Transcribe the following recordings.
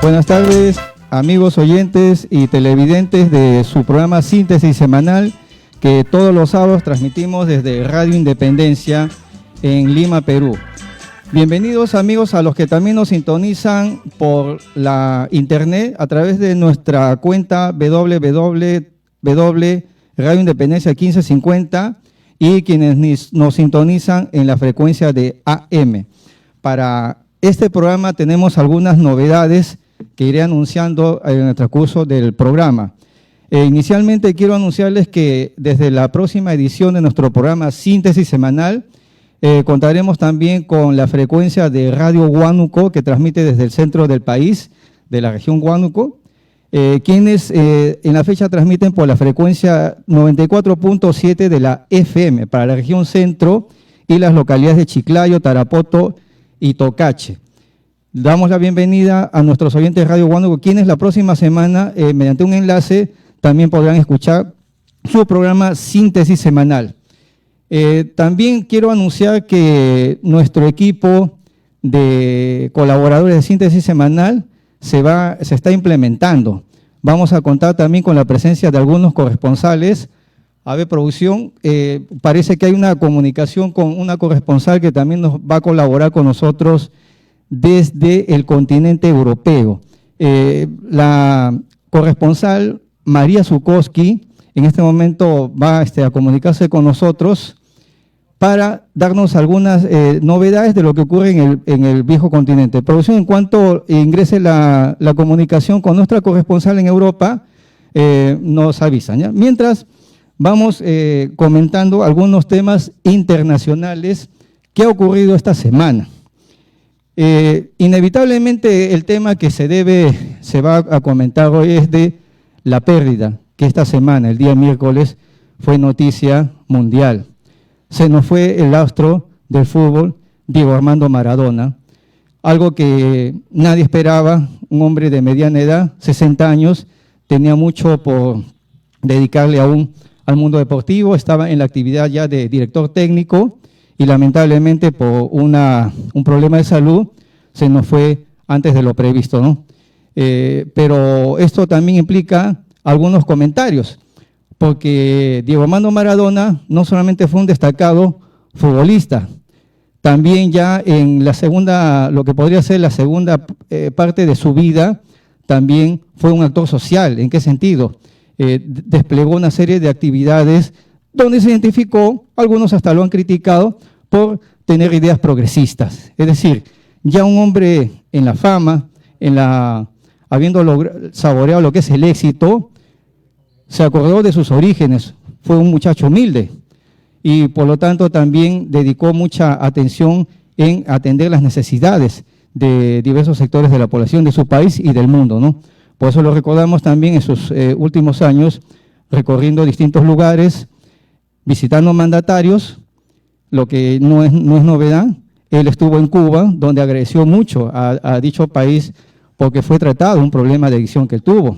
Buenas tardes, amigos oyentes y televidentes de su programa Síntesis Semanal, que todos los sábados transmitimos desde Radio Independencia en Lima, Perú. Bienvenidos, amigos, a los que también nos sintonizan por la internet a través de nuestra cuenta www.Radio Independencia 1550 y quienes nos sintonizan en la frecuencia de AM. Para este programa tenemos algunas novedades que iré anunciando en el transcurso del programa. Inicialmente quiero anunciarles que desde la próxima edición de nuestro programa Síntesis Semanal contaremos también con la frecuencia de Radio Huánuco, que transmite desde el centro del país, de la región Huánuco, quienes en la fecha transmiten por la frecuencia 94.7 de la FM para la región centro y las localidades de Chiclayo, Tarapoto y Tocache. Damos la bienvenida a nuestros oyentes de Radio Huánuco, quienes la próxima semana, mediante un enlace, también podrán escuchar su programa Síntesis Semanal. También quiero anunciar que nuestro equipo de colaboradores de Síntesis Semanal se está implementando. Vamos a contar también con la presencia de algunos corresponsales. A ver, producción, parece que hay una comunicación con una corresponsal que también nos va a colaborar con nosotros desde el continente europeo. La corresponsal María Zukowski en este momento va a comunicarse con nosotros para darnos algunas novedades de lo que ocurre en el viejo continente. Producción, en cuanto ingrese la comunicación con nuestra corresponsal en Europa, nos avisan, ¿ya? Mientras, vamos comentando algunos temas internacionales que ha ocurrido esta semana. Inevitablemente el tema que se va a comentar hoy es de la pérdida que esta semana, el día miércoles, fue noticia mundial. Se nos fue el astro del fútbol, Diego Armando Maradona, algo que nadie esperaba, un hombre de mediana edad, 60 años, tenía mucho por dedicarle aún al mundo deportivo, estaba en la actividad ya de director técnico y lamentablemente por un problema de salud se nos fue antes de lo previsto, ¿no? Pero esto también implica algunos comentarios, porque Diego Armando Maradona no solamente fue un destacado futbolista, también ya en la segunda, lo que podría ser la segunda parte de su vida, también fue un actor social. ¿En qué sentido? Desplegó una serie de actividades donde se identificó, algunos hasta lo han criticado, por tener ideas progresistas. Es decir, ya un hombre en la fama, habiendo saboreado lo que es el éxito, se acordó de sus orígenes, fue un muchacho humilde y por lo tanto también dedicó mucha atención en atender las necesidades de diversos sectores de la población de su país y del mundo, ¿no? Por eso lo recordamos también en sus últimos años, recorriendo distintos lugares, visitando mandatarios, lo que no es novedad. Él estuvo en Cuba, donde agradeció mucho a dicho país porque fue tratado un problema de adicción que él tuvo.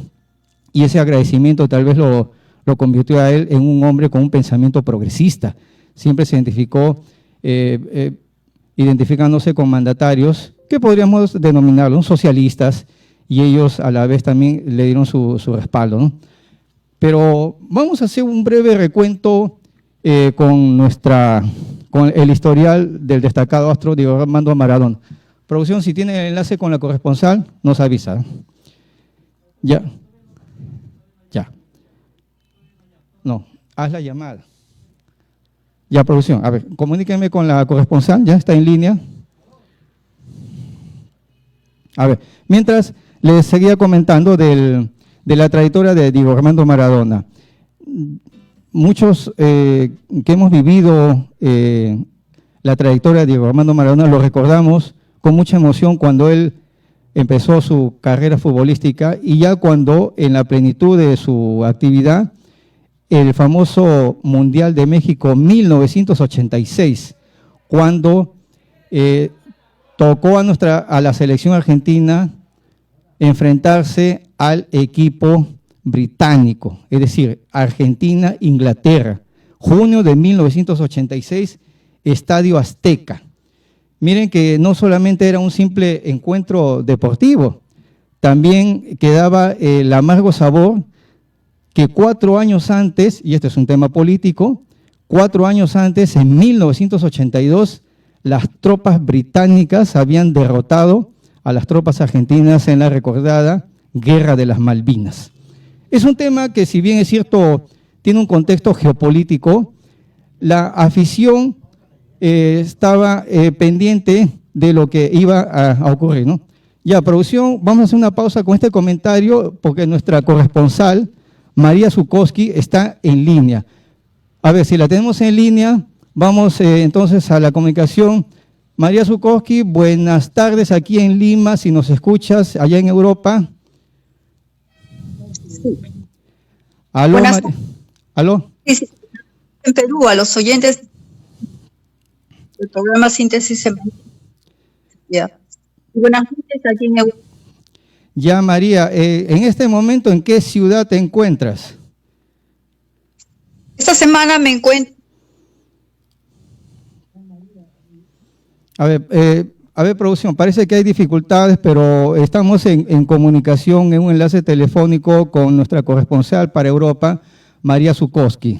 Y ese agradecimiento tal vez lo convirtió a él en un hombre con un pensamiento progresista. Siempre se identificó, identificándose con mandatarios que podríamos denominarlos socialistas, y ellos a la vez también le dieron su respaldo, ¿no? Pero vamos a hacer un breve recuento con el historial del destacado astro Diego Armando Maradona. Producción, si tiene el enlace con la corresponsal, nos avisa. Ya. No, haz la llamada. Ya, producción. A ver, comuníquenme con la corresponsal, ya está en línea. A ver, mientras les seguía comentando de la trayectoria de Diego Armando Maradona. Muchos que hemos vivido la trayectoria de Diego Armando Maradona lo recordamos con mucha emoción cuando él empezó su carrera futbolística y ya cuando en la plenitud de su actividad, el famoso Mundial de México 1986, cuando tocó a la selección argentina enfrentarse al equipo británico, es decir, Argentina-Inglaterra, junio de 1986, Estadio Azteca. Miren que no solamente era un simple encuentro deportivo, también quedaba el amargo sabor que 4 años antes, y este es un tema político, 4 años antes, en 1982, las tropas británicas habían derrotado a las tropas argentinas en la recordada Guerra de las Malvinas. Es un tema que, si bien es cierto, tiene un contexto geopolítico, la afición estaba pendiente de lo que iba a ocurrir, ¿no? Ya, producción, vamos a hacer una pausa con este comentario porque nuestra corresponsal, María Zukowski, está en línea. A ver, si la tenemos en línea, vamos entonces a la comunicación. María Zukowski, buenas tardes aquí en Lima, si nos escuchas allá en Europa. Sí. ¿Aló? ¿Aló? Sí, sí. En Perú, a los oyentes del programa Síntesis Semanal. Ya. Buenas noches aquí en Europa. Ya, María, en este momento, ¿en qué ciudad te encuentras? Esta semana me encuentro. A ver, producción, parece que hay dificultades, pero estamos en comunicación, en un enlace telefónico con nuestra corresponsal para Europa, María Zukowski.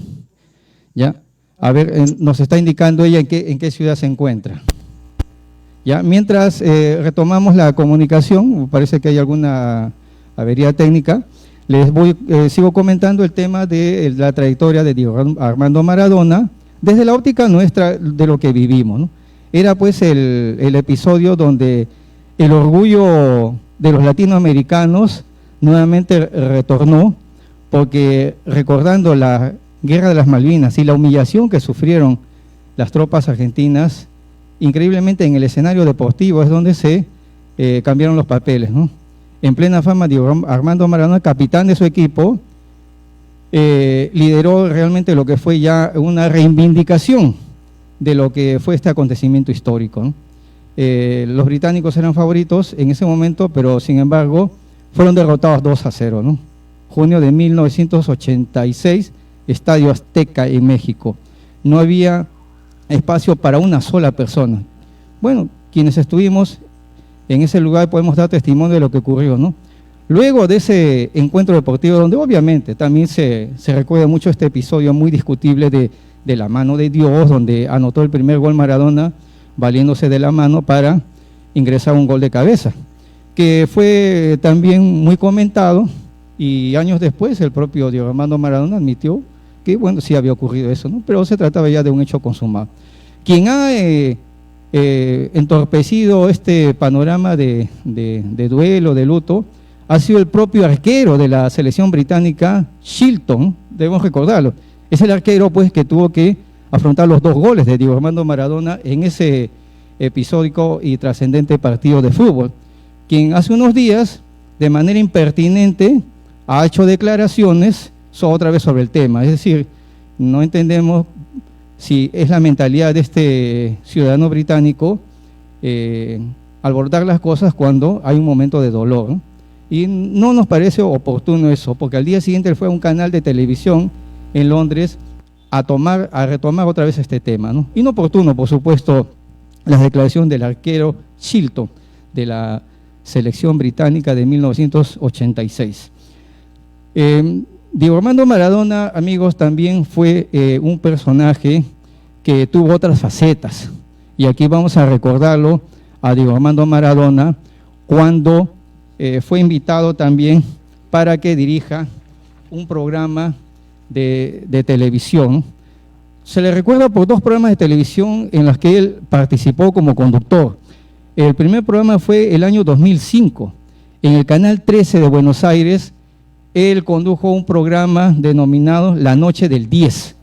¿Ya? A ver, nos está indicando ella en qué ciudad se encuentra. ¿Ya? Mientras retomamos la comunicación, parece que hay alguna avería técnica, sigo comentando el tema de la trayectoria de Diego Armando Maradona desde la óptica nuestra de lo que vivimos, ¿no? Era pues el episodio donde el orgullo de los latinoamericanos nuevamente retornó, porque recordando la Guerra de las Malvinas y la humillación que sufrieron las tropas argentinas, increíblemente en el escenario deportivo es donde se cambiaron los papeles, ¿no? En plena fama, Diego Armando Maradona, capitán de su equipo, lideró realmente lo que fue ya una reivindicación de lo que fue este acontecimiento histórico, ¿no? Los británicos eran favoritos en ese momento, pero sin embargo fueron derrotados 2-0, ¿no? Junio de 1986, Estadio Azteca en México. No había espacio para una sola persona. Bueno, quienes estuvimos en ese lugar podemos dar testimonio de lo que ocurrió, ¿no? Luego de ese encuentro deportivo, donde obviamente también se recuerda mucho este episodio muy discutible de la mano de Dios, donde anotó el primer gol Maradona, valiéndose de la mano para ingresar un gol de cabeza, que fue también muy comentado, y años después el propio Diego Armando Maradona admitió que, bueno, sí había ocurrido eso, ¿no? Pero se trataba ya de un hecho consumado. Quien ha entorpecido este panorama de duelo, de luto, ha sido el propio arquero de la selección británica, Shilton, debemos recordarlo. Es el arquero pues que tuvo que afrontar los 2 goles de Diego Armando Maradona en ese episódico y trascendente partido de fútbol, quien hace unos días, de manera impertinente, ha hecho declaraciones otra vez sobre el tema. Es decir, no entendemos si es la mentalidad de este ciudadano británico abordar las cosas cuando hay un momento de dolor, ¿no? Y no nos parece oportuno eso, porque al día siguiente él fue a un canal de televisión en Londres a retomar otra vez este tema, ¿no? Inoportuno, por supuesto, la declaración del arquero Shilton de la selección británica de 1986. Diego Armando Maradona, amigos, también fue un personaje que tuvo otras facetas, y aquí vamos a recordarlo a Diego Armando Maradona cuando fue invitado también para que dirija un programa de televisión. Se le recuerda por 2 programas de televisión en los que él participó como conductor. El primer programa fue el año 2005, en el Canal 13 de Buenos Aires. Él condujo un programa denominado La Noche del 10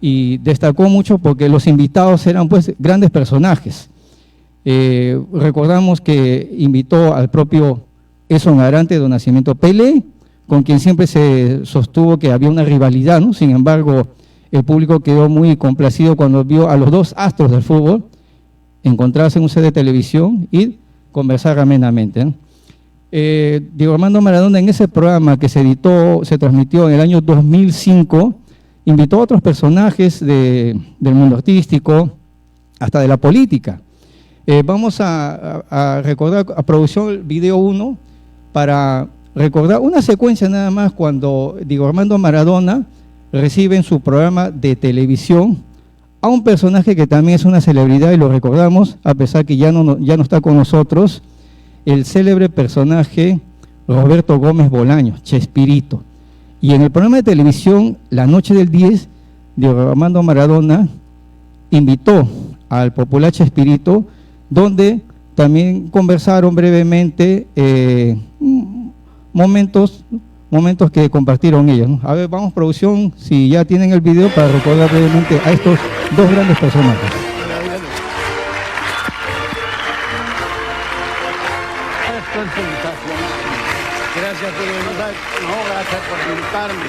y destacó mucho porque los invitados eran pues grandes personajes. Recordamos que invitó al propio Edson Arantes do Nascimento Pelé, con quien siempre se sostuvo que había una rivalidad, ¿no? Sin embargo, el público quedó muy complacido cuando vio a los 2 astros del fútbol encontrarse en un set de televisión y conversar amenamente, ¿no? Diego Armando Maradona, en ese programa que se transmitió en el año 2005, invitó a otros personajes del mundo artístico, hasta de la política. Vamos a recordar a producción el video 1, para recordar una secuencia nada más cuando Diego Armando Maradona recibe en su programa de televisión a un personaje que también es una celebridad y lo recordamos, a pesar que ya no está con nosotros, el célebre personaje Roberto Gómez Bolaños, Chespirito. Y en el programa de televisión, la noche del 10, Diego Armando Maradona invitó al popular Chespirito, donde también conversaron brevemente momentos que compartieron ellos, ¿no? A ver, vamos, producción, si ya tienen el video para recordar brevemente a estos dos grandes personajes. Gracias por invitarme. No, gracias por invitarme.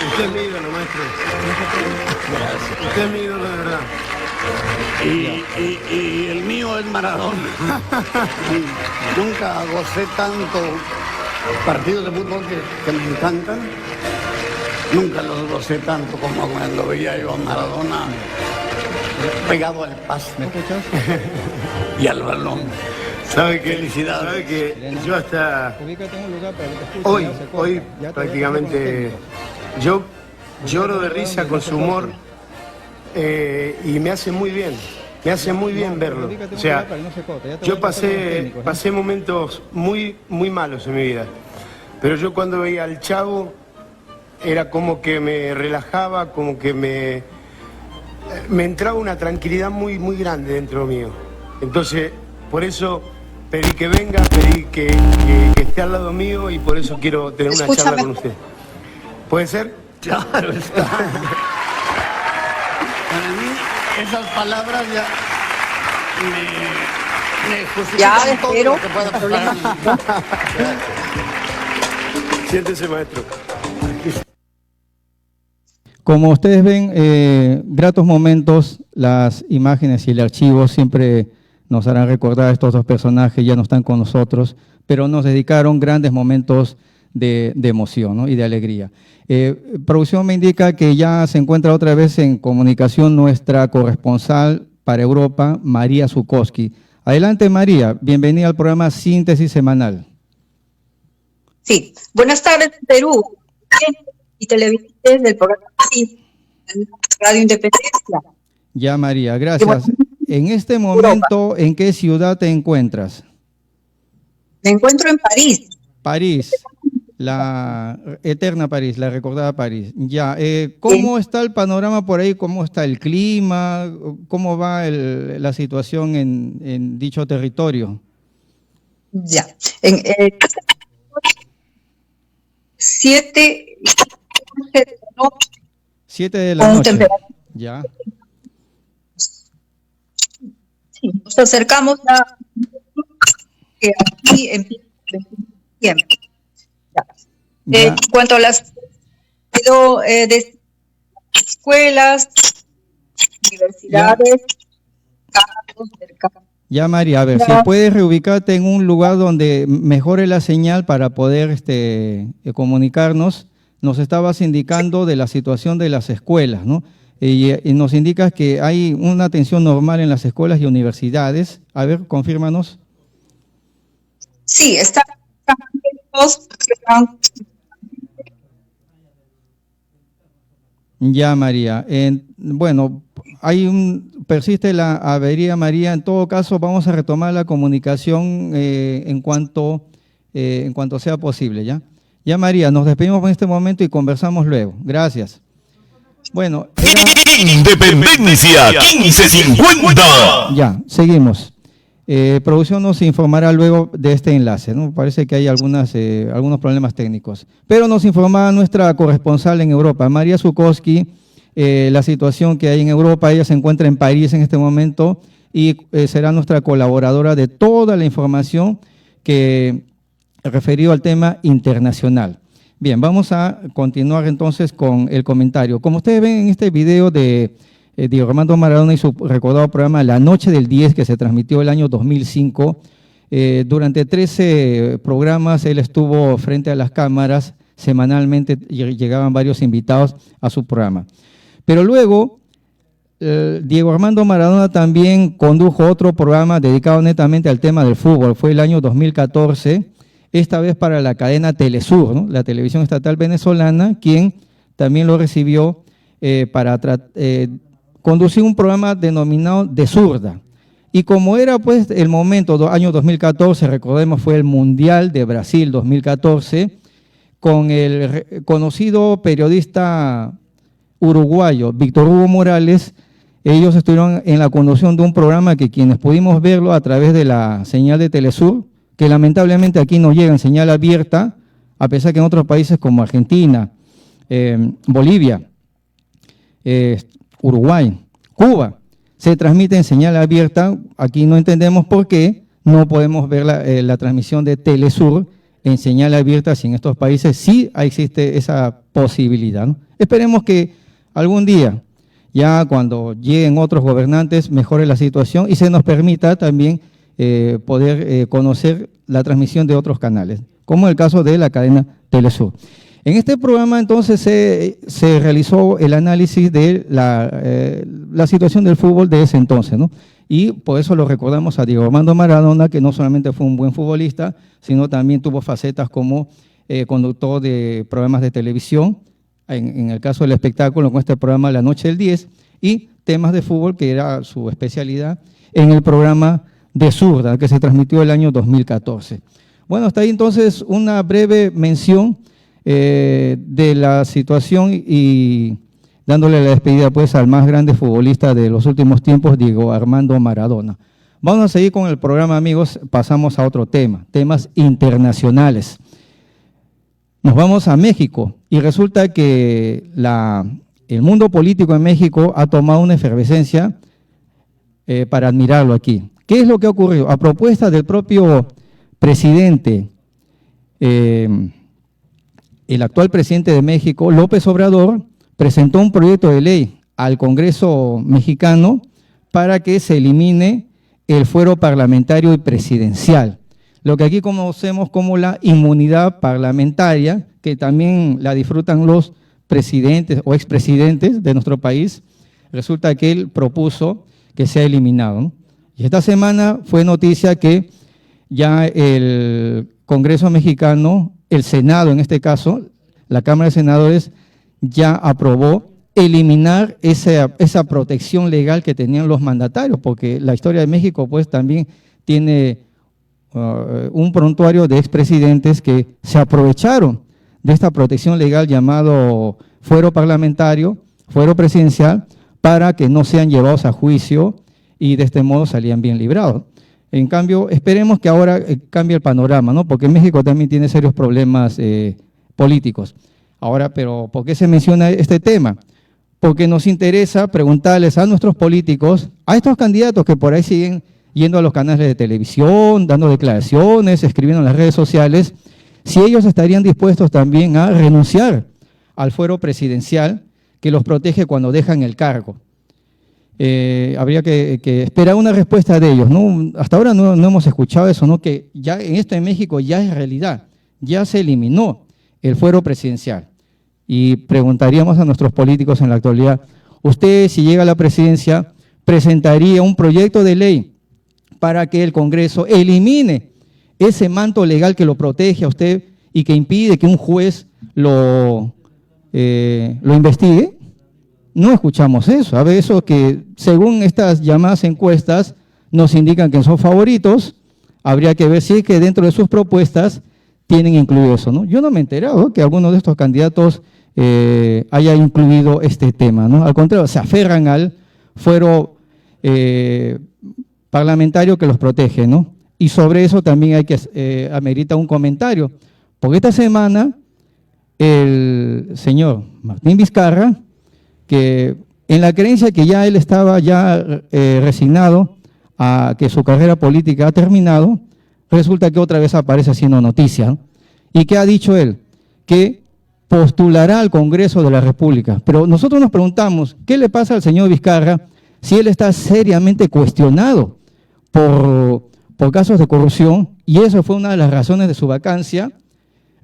Usted es mi ídolo, maestro. Gracias. Usted es mi ídolo de verdad. Y el mío es Maradona. Nunca gocé tanto partidos de fútbol que me encantan. Nunca los gocé tanto como cuando veía yo a Maradona pegado al pasto y al balón. ¿Sabe qué? Felicidad. ¿Sabe que yo hasta hoy prácticamente yo lloro de risa con su humor y me hace muy bien verlo. O sea, yo pasé momentos muy malos en mi vida, pero yo cuando veía al Chavo era como que me relajaba, como que me entraba una tranquilidad muy grande dentro mío. Entonces, por eso pedí que venga, pedí que esté al lado mío y por eso quiero tener una charla con usted. ¿Puede ser? Claro está. Para mí, esas palabras ya me justifican todo lo que pueda pasar. Siéntese, maestro. Como ustedes ven, gratos momentos, las imágenes y el archivo siempre nos harán recordar a estos dos personajes, ya no están con nosotros, pero nos dedicaron grandes momentos de emoción, ¿no? Y de alegría. Producción me indica que ya se encuentra otra vez en comunicación nuestra corresponsal para Europa, María Zukowski. Adelante, María, bienvenida al programa Síntesis Semanal. Sí, buenas tardes, Perú y televidentes del programa Radio Independencia. Ya, María, gracias. En este momento, Europa. ¿En qué ciudad te encuentras? Me encuentro en París. París, la eterna París, la recordada París. Ya, ¿cómo está el panorama por ahí? ¿Cómo está el clima? ¿Cómo va la situación en dicho territorio? Ya, 7 de la noche. Ya. Sí, nos acercamos a que aquí empieza siempre. En cuanto a las de escuelas, universidades, campos, ya, María, a ver, si puedes reubicarte en un lugar donde mejore la señal para poder comunicarnos. Nos estabas indicando de la situación de las escuelas, ¿no? Y nos indicas que hay una atención normal en las escuelas y universidades. A ver, confírmanos. Sí, están ya, María. Bueno, persiste la avería, María. En todo caso, vamos a retomar la comunicación en cuanto sea posible, ¿ya? Ya, María, nos despedimos en este momento y conversamos luego. Gracias. Bueno. Independencia 1550. Ya, seguimos. Producción nos informará luego de este enlace, ¿no? Parece que hay algunos problemas técnicos. Pero nos informará nuestra corresponsal en Europa, María Zukowski, la situación que hay en Europa. Ella se encuentra en París en este momento y será nuestra colaboradora de toda la información que referido al tema internacional. Bien, vamos a continuar entonces con el comentario. Como ustedes ven en este video de Diego Armando Maradona y su recordado programa La Noche del 10, que se transmitió el año 2005, durante 13 programas él estuvo frente a las cámaras, semanalmente llegaban varios invitados a su programa. Pero luego Diego Armando Maradona también condujo otro programa dedicado netamente al tema del fútbol. Fue el año 2014, esta vez para la cadena Telesur, ¿no? La televisión estatal venezolana, quien también lo recibió para conducir un programa denominado De Zurda. Y como era pues el momento, año 2014, recordemos, fue el Mundial de Brasil 2014, con el conocido periodista uruguayo Víctor Hugo Morales. Ellos estuvieron en la conducción de un programa que quienes pudimos verlo a través de la señal de Telesur, que lamentablemente aquí no llega en señal abierta, a pesar que en otros países como Argentina, Bolivia, Uruguay, Cuba, se transmite en señal abierta. Aquí no entendemos por qué no podemos ver la transmisión de Telesur en señal abierta, si en estos países sí existe esa posibilidad, ¿no? Esperemos que algún día, ya cuando lleguen otros gobernantes, mejore la situación y se nos permita también poder conocer la transmisión de otros canales, como el caso de la cadena Telesur. En este programa entonces se realizó el análisis de la situación del fútbol de ese entonces, ¿no? Y por eso lo recordamos a Diego Armando Maradona, que no solamente fue un buen futbolista, sino también tuvo facetas como conductor de programas de televisión, en el caso del espectáculo, con este programa La Noche del 10, y temas de fútbol, que era su especialidad, en el programa De Zurda, que se transmitió el año 2014. Bueno, hasta ahí entonces una breve mención de la situación y dándole la despedida pues al más grande futbolista de los últimos tiempos, Diego Armando Maradona. Vamos a seguir con el programa, amigos. Pasamos a otro tema, temas internacionales. Nos vamos a México y resulta que el mundo político en México ha tomado una efervescencia para admirarlo aquí. ¿Qué es lo que ha ocurrido? A propuesta del propio presidente, el actual presidente de México, López Obrador, presentó un proyecto de ley al Congreso mexicano para que se elimine el fuero parlamentario y presidencial, lo que aquí conocemos como la inmunidad parlamentaria, que también la disfrutan los presidentes o expresidentes de nuestro país. Resulta que él propuso que sea eliminado, ¿no? Y esta semana fue noticia que ya el Congreso mexicano, el Senado en este caso, la Cámara de Senadores, ya aprobó eliminar esa protección legal que tenían los mandatarios, porque la historia de México pues también tiene un prontuario de expresidentes que se aprovecharon de esta protección legal llamado fuero parlamentario, fuero presidencial, para que no sean llevados a juicio y de este modo salían bien librados. En cambio, esperemos que ahora cambie el panorama, ¿no? Porque México también tiene serios problemas políticos. Ahora, pero ¿por qué se menciona este tema? Porque nos interesa preguntarles a nuestros políticos, a estos candidatos que por ahí siguen yendo a los canales de televisión, dando declaraciones, escribiendo en las redes sociales, si ellos estarían dispuestos también a renunciar al fuero presidencial que los protege cuando dejan el cargo. Habría que esperar una respuesta de ellos, ¿no? Hasta ahora no hemos escuchado eso, ¿no? Que ya esto en México ya es realidad, ya se eliminó el fuero presidencial. Y preguntaríamos a nuestros políticos en la actualidad, usted si llega a la presidencia, presentaría un proyecto de ley para que el Congreso elimine ese manto legal que lo protege a usted y que impide que un juez lo investigue. No escuchamos eso. A ver, eso que según estas llamadas encuestas nos indican que son favoritos, habría que ver si es que dentro de sus propuestas tienen incluido eso, ¿no? Yo no me he enterado que alguno de estos candidatos haya incluido este tema, ¿no? Al contrario, se aferran al fuero parlamentario que los protege, ¿no? Y sobre eso también hay que amerita un comentario, porque esta semana el señor Martín Vizcarra, que en la creencia que ya él estaba resignado a que su carrera política ha terminado, resulta que otra vez aparece haciendo noticia, ¿no? ¿Y qué ha dicho él? Que postulará al Congreso de la República. Pero nosotros nos preguntamos, ¿qué le pasa al señor Vizcarra si él está seriamente cuestionado por casos de corrupción? Y eso fue una de las razones de su vacancia.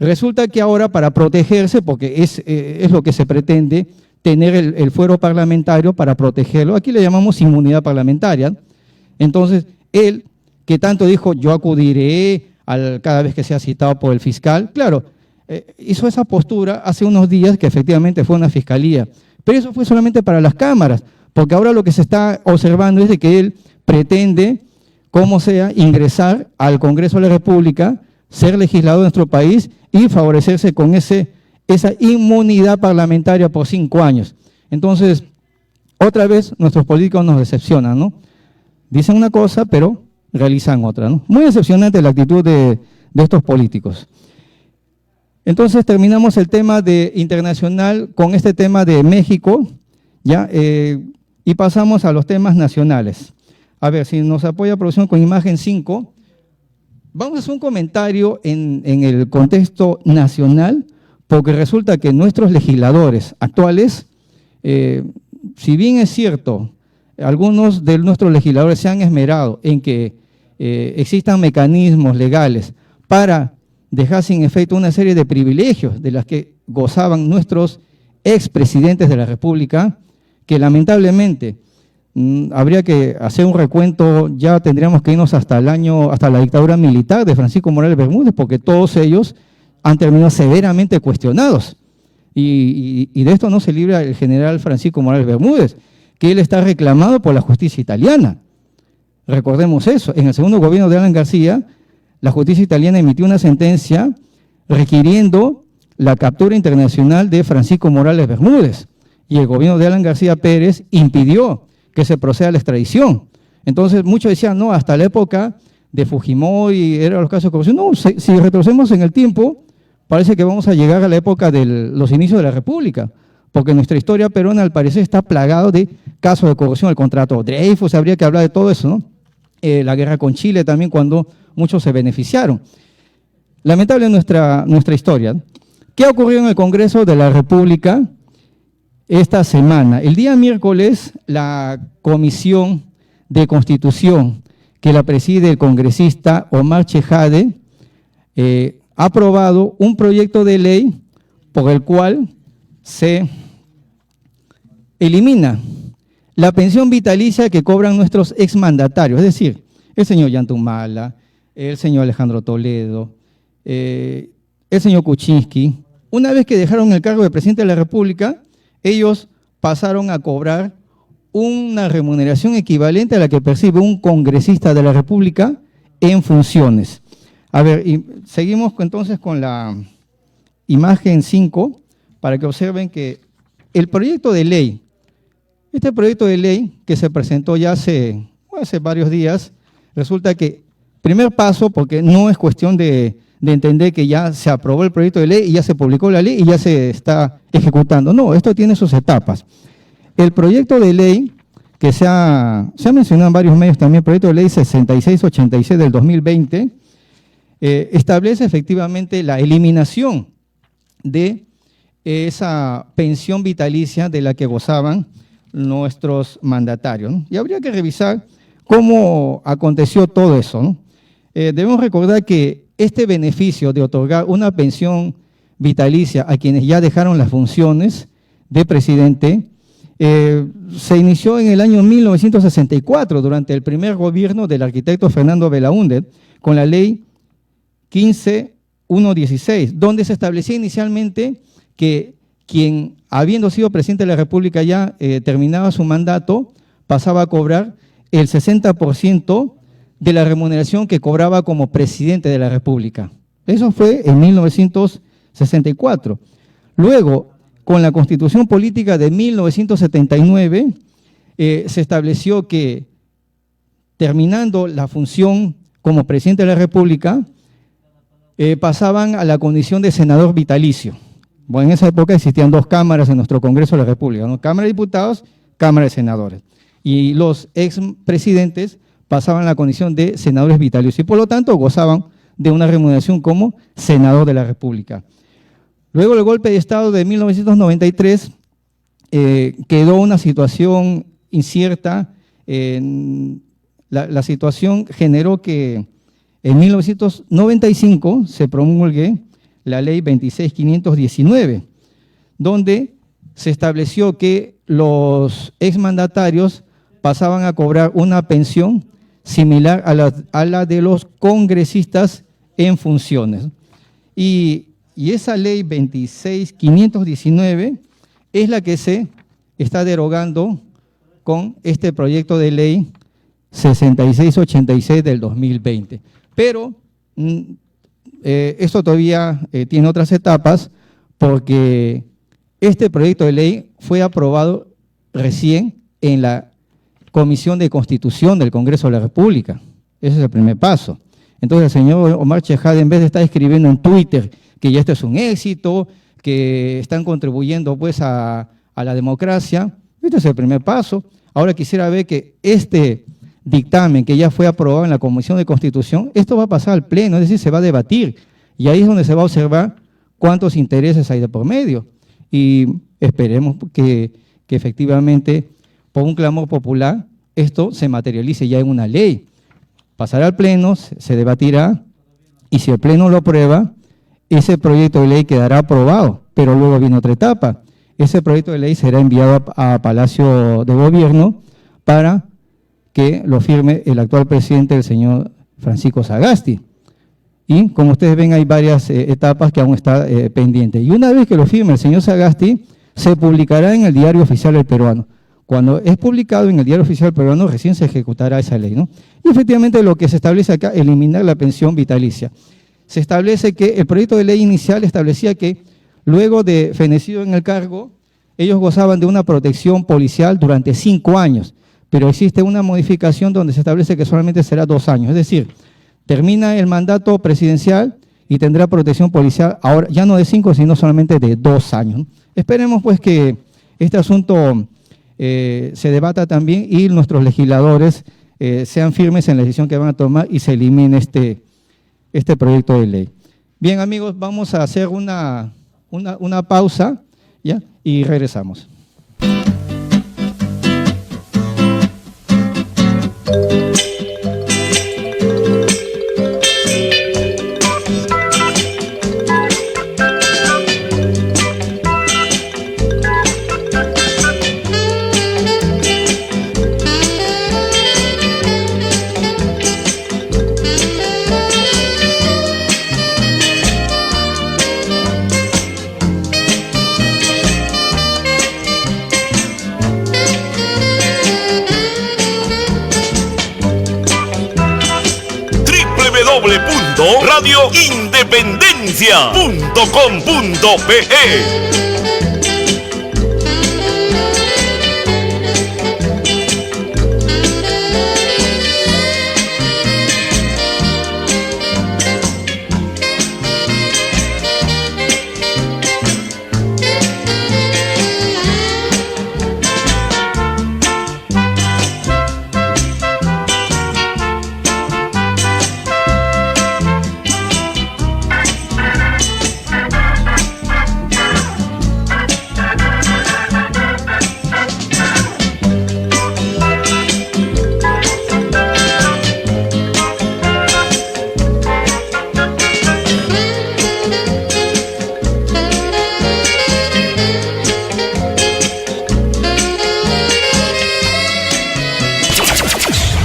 Resulta que ahora, para protegerse, porque es lo que se pretende, tener el fuero parlamentario para protegerlo. Aquí le llamamos inmunidad parlamentaria. Entonces, él, que tanto dijo, yo acudiré cada vez que sea citado por el fiscal, claro, hizo esa postura hace unos días que efectivamente fue una fiscalía, pero eso fue solamente para las cámaras, porque ahora lo que se está observando es de que él pretende, como sea, ingresar al Congreso de la República, ser legislador de nuestro país y favorecerse con esa inmunidad parlamentaria por 5 años. Entonces, otra vez nuestros políticos nos decepcionan, ¿no? Dicen una cosa, pero realizan otra, ¿no? Muy decepcionante la actitud de estos políticos. Entonces, terminamos el tema de internacional con este tema de México, ¿ya? Y pasamos a los temas nacionales. A ver, si nos apoya producción con imagen 5, vamos a hacer un comentario en el contexto nacional, porque resulta que nuestros legisladores actuales, si bien es cierto, algunos de nuestros legisladores se han esmerado en que existan mecanismos legales para dejar sin efecto una serie de privilegios de las que gozaban nuestros expresidentes de la República, que lamentablemente habría que hacer un recuento, ya tendríamos que irnos hasta la dictadura militar de Francisco Morales Bermúdez, porque todos ellos han terminado severamente cuestionados. Y de esto no se libra el general Francisco Morales Bermúdez, que él está reclamado por la justicia italiana. Recordemos eso, en el segundo gobierno de Alan García, la justicia italiana emitió una sentencia requiriendo la captura internacional de Francisco Morales Bermúdez, y el gobierno de Alan García Pérez impidió que se proceda a la extradición. Entonces muchos decían, no, hasta la época de Fujimori eran los casos de corrupción. No, si retrocedemos en el tiempo, parece que vamos a llegar a la época de los inicios de la República, porque nuestra historia peruana al parecer está plagado de casos de corrupción, el contrato Dreyfus, habría que hablar de todo eso, ¿no? La guerra con Chile también, cuando muchos se beneficiaron. Lamentable nuestra historia. ¿Qué ha ocurrido en el Congreso de la República esta semana? El día miércoles, la Comisión de Constitución, que la preside el congresista Omar Chejade, ha aprobado un proyecto de ley por el cual se elimina la pensión vitalicia que cobran nuestros exmandatarios, es decir, el señor Yantumala, el señor Alejandro Toledo, el señor Kuczynski. Una vez que dejaron el cargo de presidente de la República, ellos pasaron a cobrar una remuneración equivalente a la que percibe un congresista de la República en funciones. A ver, y seguimos entonces con la imagen 5, para que observen que el proyecto de ley, este proyecto de ley que se presentó ya hace varios días, resulta que, primer paso, porque no es cuestión de entender que ya se aprobó el proyecto de ley y ya se publicó la ley y ya se está ejecutando. No, esto tiene sus etapas. El proyecto de ley, que se ha mencionado en varios medios también, el proyecto de ley 6686 del 2020, establece efectivamente la eliminación de esa pensión vitalicia de la que gozaban nuestros mandatarios, ¿no? Y habría que revisar cómo aconteció todo eso, ¿no? Debemos recordar que este beneficio de otorgar una pensión vitalicia a quienes ya dejaron las funciones de presidente se inició en el año 1964, durante el primer gobierno del arquitecto Fernando Belaúnde, con la ley 15.116, donde se establecía inicialmente que quien, habiendo sido presidente de la República, ya terminaba su mandato, pasaba a cobrar el 60% de la remuneración que cobraba como presidente de la República. Eso fue en 1964. Luego, con la Constitución Política de 1979, se estableció que, terminando la función como presidente de la República, pasaban a la condición de senador vitalicio. Bueno, en esa época existían 2 cámaras en nuestro Congreso de la República, ¿no? Cámara de Diputados, Cámara de Senadores. Y los expresidentes pasaban a la condición de senadores vitalicios y por lo tanto gozaban de una remuneración como senador de la República. Luego del golpe de Estado de 1993 quedó una situación incierta. La situación generó que en 1995 se promulgue la ley 26.519, donde se estableció que los exmandatarios pasaban a cobrar una pensión similar a la de los congresistas en funciones. Y esa ley 26.519 es la que se está derogando con este proyecto de ley 6686 del 2020. Pero esto todavía tiene otras etapas, porque este proyecto de ley fue aprobado recién en la Comisión de Constitución del Congreso de la República. Ese es el primer paso. Entonces el señor Omar Chejade, en vez de estar escribiendo en Twitter que ya esto es un éxito, que están contribuyendo pues a la democracia, este es el primer paso. Ahora quisiera ver que este dictamen que ya fue aprobado en la Comisión de Constitución, esto va a pasar al Pleno, es decir, se va a debatir, y ahí es donde se va a observar cuántos intereses hay de por medio. Y esperemos que efectivamente, por un clamor popular, esto se materialice ya en una ley. Pasará al Pleno, se debatirá, y si el Pleno lo aprueba, ese proyecto de ley quedará aprobado, pero luego viene otra etapa. Ese proyecto de ley será enviado a Palacio de Gobierno para que lo firme el actual presidente, el señor Francisco Sagasti. Y como ustedes ven, hay varias etapas que aún está pendiente. Y una vez que lo firme el señor Sagasti, se publicará en el Diario Oficial del Peruano. Cuando es publicado en el Diario Oficial Peruano, recién se ejecutará esa ley, ¿no? Y efectivamente lo que se establece acá, eliminar la pensión vitalicia. Se establece que el proyecto de ley inicial establecía que luego de fenecido en el cargo, ellos gozaban de una protección policial durante 5 años, pero existe una modificación donde se establece que solamente será 2 años, es decir, termina el mandato presidencial y tendrá protección policial ahora ya no de 5, sino solamente de 2 años, ¿no? Esperemos pues que este asunto se debata también y nuestros legisladores sean firmes en la decisión que van a tomar y se elimine este proyecto de ley. Bien, amigos, vamos a hacer una pausa, ¿ya? Y regresamos. radioindependencia.com.pe.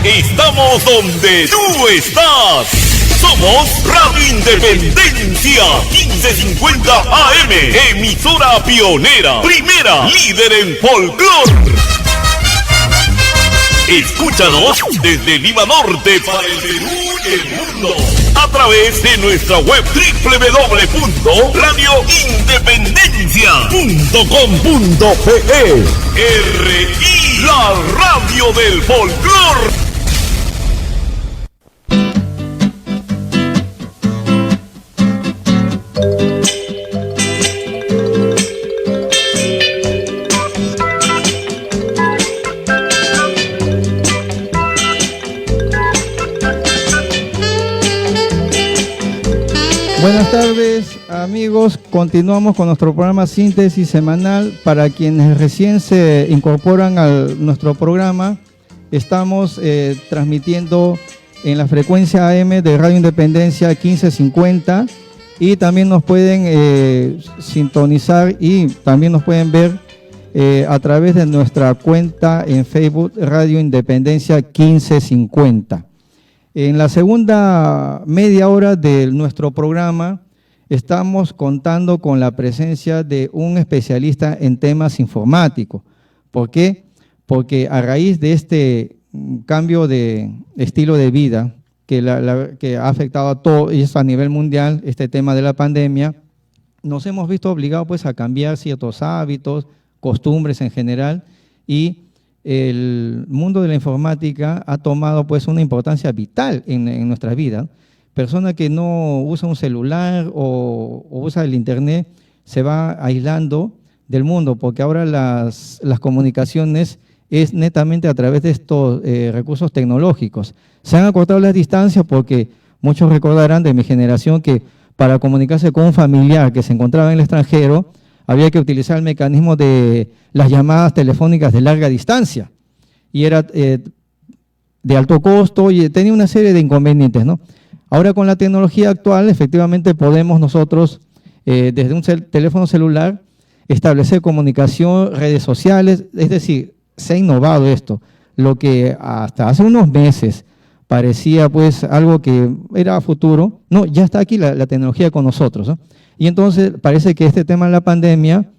Estamos donde tú estás. Somos Radio Independencia 1550 AM, emisora pionera, primera, líder en folclore. Escúchanos desde Lima Norte para el Perú y el mundo a través de nuestra web www.radioindependencia.com.pe. RI, la radio del folclore. Buenas tardes, amigos. Continuamos con nuestro programa Síntesis Semanal. Para quienes recién se incorporan a nuestro programa, estamos transmitiendo en la frecuencia AM de Radio Independencia 1550 y también nos pueden sintonizar y también nos pueden ver a través de nuestra cuenta en Facebook Radio Independencia 1550. En la segunda media hora de nuestro programa estamos contando con la presencia de un especialista en temas informáticos. ¿Por qué? Porque a raíz de este cambio de estilo de vida que ha afectado a todo, y es a nivel mundial, este tema de la pandemia, nos hemos visto obligados pues a cambiar ciertos hábitos, costumbres en general, y el mundo de la informática ha tomado pues una importancia vital en nuestra vida. Persona que no usa un celular o usa el internet se va aislando del mundo, porque ahora las comunicaciones es netamente a través de estos recursos tecnológicos. Se han acortado las distancias porque muchos recordarán de mi generación que para comunicarse con un familiar que se encontraba en el extranjero había que utilizar el mecanismo de las llamadas telefónicas de larga distancia y era de alto costo y tenía una serie de inconvenientes, ¿no? Ahora con la tecnología actual efectivamente podemos nosotros desde un teléfono celular establecer comunicación, redes sociales, es decir, se ha innovado esto. Lo que hasta hace unos meses parecía pues algo que era futuro, no, ya está aquí la tecnología con nosotros, ¿no? Y entonces parece que este tema de la pandemia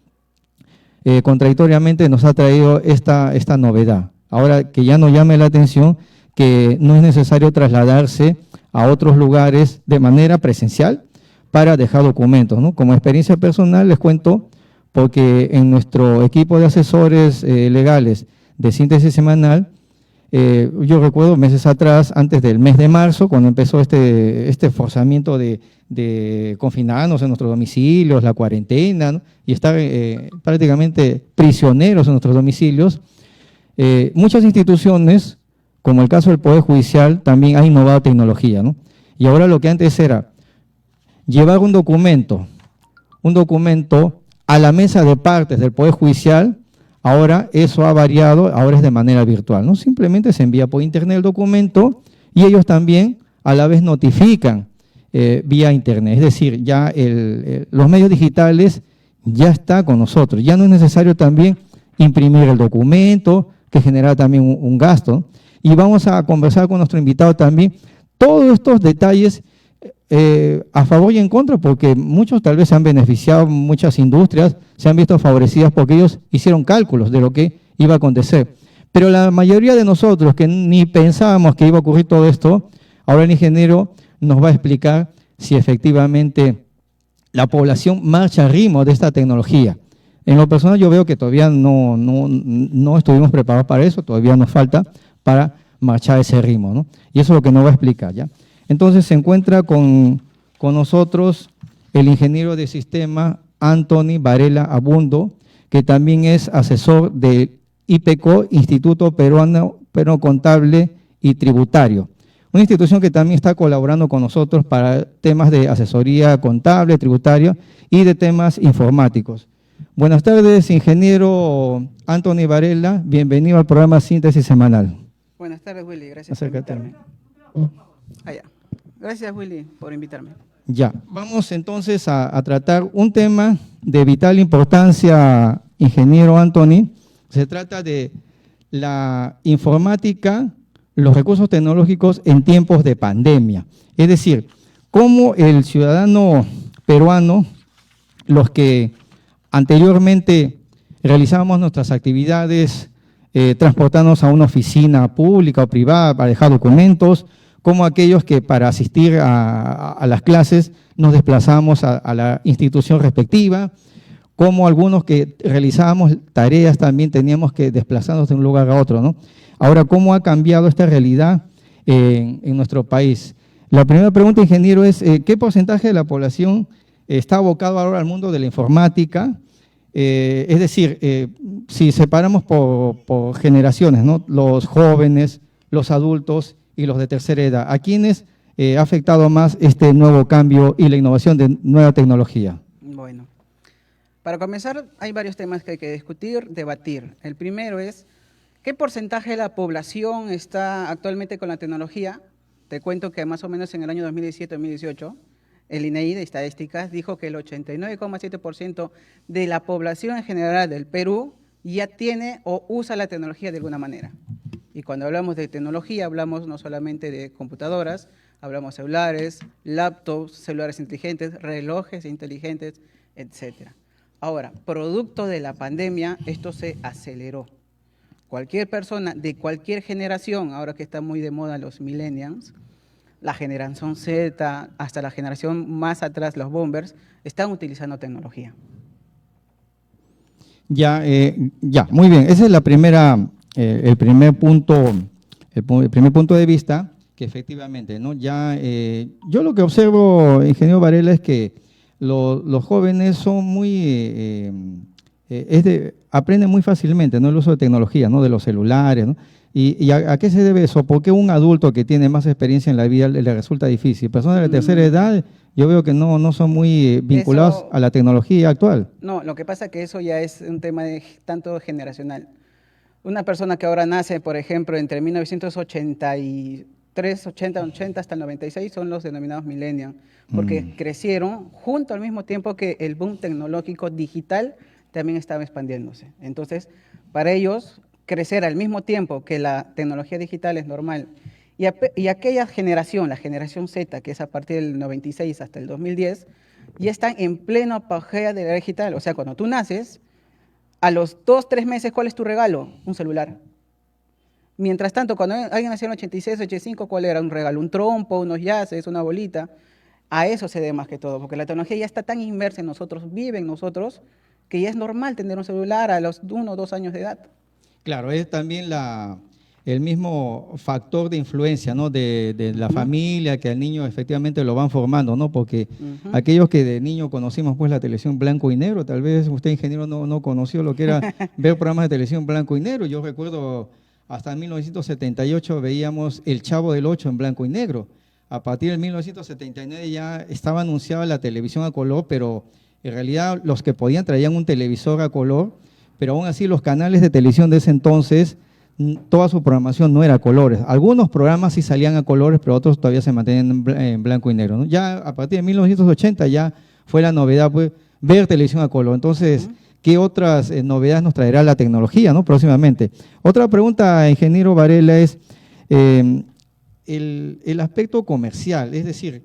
contradictoriamente nos ha traído esta novedad. Ahora que ya nos llame la atención que no es necesario trasladarse a otros lugares de manera presencial para dejar documentos, ¿no? Como experiencia personal les cuento, porque en nuestro equipo de asesores legales de síntesis semanal, yo recuerdo meses atrás, antes del mes de marzo, cuando empezó este forzamiento de confinarnos en nuestros domicilios, la cuarentena, ¿no? Y estar prácticamente prisioneros en nuestros domicilios, muchas instituciones, como el caso del Poder Judicial, también han innovado tecnología, ¿no? Y ahora lo que antes era llevar un documento a la mesa de partes del Poder Judicial, ahora eso ha variado, ahora es de manera virtual, ¿no? Simplemente se envía por internet el documento y ellos también a la vez notifican vía internet. Es decir, ya los medios digitales ya está con nosotros. Ya no es necesario también imprimir el documento, que genera también un gasto. Y vamos a conversar con nuestro invitado también todos estos detalles a favor y en contra, porque muchos tal vez se han beneficiado, muchas industrias se han visto favorecidas porque ellos hicieron cálculos de lo que iba a acontecer. Pero la mayoría de nosotros que ni pensábamos que iba a ocurrir todo esto, ahora el ingeniero nos va a explicar si efectivamente la población marcha al ritmo de esta tecnología. En lo personal yo veo que todavía no estuvimos preparados para eso, todavía nos falta para marchar a ese ritmo, ¿no? Y eso es lo que nos va a explicar, ¿ya? Entonces se encuentra con nosotros el ingeniero de sistema Anthony Varela Abundo, que también es asesor del IPECO, Instituto Peruano Contable y Tributario, una institución que también está colaborando con nosotros para temas de asesoría contable, tributaria y de temas informáticos. Buenas tardes, ingeniero Anthony Varela, bienvenido al programa Síntesis Semanal. Buenas tardes, Willy, gracias Acércate. por invitarme. Gracias, Willy, por invitarme. Ya, vamos entonces a tratar un tema de vital importancia, ingeniero Anthony. Se trata de la informática, los recursos tecnológicos en tiempos de pandemia. Es decir, cómo el ciudadano peruano, los que anteriormente realizábamos nuestras actividades transportarnos a una oficina pública o privada para dejar documentos, como aquellos que para asistir a las clases nos desplazamos a la institución respectiva, como algunos que realizábamos tareas también teníamos que desplazarnos de un lugar a otro, ¿no? Ahora, ¿cómo ha cambiado esta realidad en nuestro país? La primera pregunta, ingeniero, es ¿qué porcentaje de la población está abocado ahora al mundo de la informática? Es decir, si separamos por generaciones, ¿no? Los jóvenes, los adultos y los de tercera edad, ¿a quiénes ha afectado más este nuevo cambio y la innovación de nueva tecnología? Bueno, para comenzar hay varios temas que hay que discutir, debatir. El primero es, ¿qué porcentaje de la población está actualmente con la tecnología? Te cuento que más o menos en el año 2017-2018, el INEI de Estadísticas dijo que el 89,7% de la población en general del Perú ya tiene o usa la tecnología de alguna manera. Y cuando hablamos de tecnología, hablamos no solamente de computadoras, hablamos de celulares, laptops, celulares inteligentes, relojes inteligentes, etc. Ahora, producto de la pandemia, esto se aceleró. Cualquier persona de cualquier generación, ahora que está muy de moda los millennials, la generación Z, hasta la generación más atrás, los boomers, están utilizando tecnología. Ya, muy bien. Ese es el primer punto de vista, que efectivamente, ¿no? Ya, yo lo que observo, ingeniero Varela, es que los jóvenes son muy, aprenden muy fácilmente, ¿no? El uso de tecnología, ¿no? De los celulares, ¿no? ¿Y a qué se debe eso? ¿Por qué un adulto que tiene más experiencia en la vida le resulta difícil? Personas de la tercera edad, yo veo que no son muy vinculados a la tecnología actual. No, lo que pasa es que eso ya es un tema tanto generacional. Una persona que ahora nace, por ejemplo, entre 1983, 80 hasta el 96, son los denominados millennials, porque crecieron junto al mismo tiempo que el boom tecnológico digital también estaba expandiéndose. Entonces, para ellos, crecer al mismo tiempo que la tecnología digital es normal. Y aquella generación, la generación Z, que es a partir del 96 hasta el 2010, ya están en pleno apogeo de la era digital. O sea, cuando tú naces, a los 2, 3 meses, ¿cuál es tu regalo? Un celular. Mientras tanto, cuando alguien nació en el 86, 85, ¿cuál era? Un regalo, un trompo, unos yaces, una bolita. A eso se debe más que todo, porque la tecnología ya está tan inmersa en nosotros, vive en nosotros, que ya es normal tener un celular a los 1 o 2 años de edad. Claro, es también el mismo factor de influencia, ¿no? de la familia, que al niño efectivamente lo van formando, ¿no? Porque aquellos que de niño conocimos pues la televisión blanco y negro, tal vez usted, ingeniero, no conoció lo que era ver programas de televisión blanco y negro. Yo recuerdo hasta 1978 veíamos El Chavo del Ocho en blanco y negro. A partir de 1979 ya estaba anunciada la televisión a color, pero en realidad los que podían traían un televisor a color, pero aún así los canales de televisión de ese entonces, toda su programación no era a colores. Algunos programas sí salían a colores, pero otros todavía se mantenían en blanco y negro, ¿no? Ya a partir de 1980 ya fue la novedad, pues, ver televisión a color. Entonces, ¿qué otras novedades nos traerá la tecnología, ¿no? Próximamente? Otra pregunta, ingeniero Varela, es el aspecto comercial, es decir,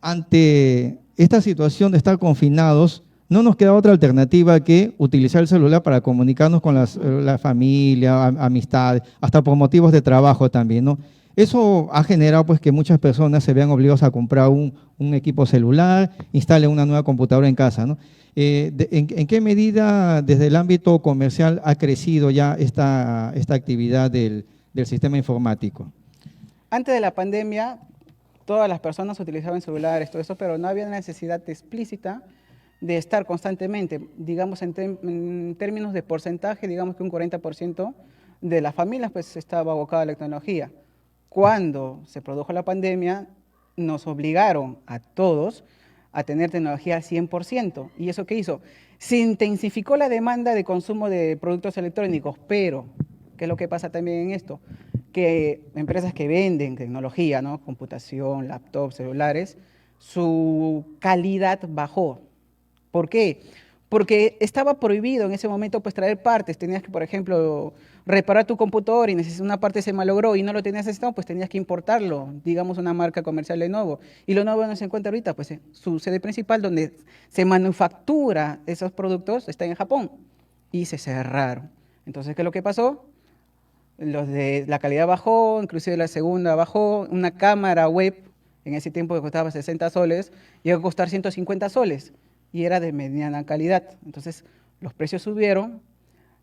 ante esta situación de estar confinados, no nos queda otra alternativa que utilizar el celular para comunicarnos con la familia, amistades, hasta por motivos de trabajo también, ¿no? Eso ha generado pues que muchas personas se vean obligados a comprar un equipo celular, instalen una nueva computadora en casa, ¿no? ¿En qué medida desde el ámbito comercial ha crecido ya esta actividad del sistema informático? Antes de la pandemia, todas las personas utilizaban celulares, todo eso, pero no había necesidad explícita de estar constantemente, digamos en términos de porcentaje, digamos que un 40% de las familias pues estaba abocada a la tecnología. Cuando se produjo la pandemia, nos obligaron a todos a tener tecnología al 100%. ¿Y eso qué hizo? Se intensificó la demanda de consumo de productos electrónicos, pero, ¿qué es lo que pasa también en esto? Que empresas que venden tecnología, ¿no? Computación, laptops, celulares, su calidad bajó. ¿Por qué? Porque estaba prohibido en ese momento pues traer partes. Tenías que, por ejemplo, reparar tu computador y una parte se malogró y no lo tenías necesitado, pues tenías que importarlo, digamos una marca comercial Lenovo. Y Lenovo no se encuentra ahorita, pues su sede principal donde se manufactura esos productos está en Japón y se cerraron. Entonces, ¿qué es lo que pasó? La calidad bajó, inclusive la segunda bajó, una cámara web en ese tiempo que costaba 60 soles, llegó a costar 150 soles. Y era de mediana calidad. Entonces, los precios subieron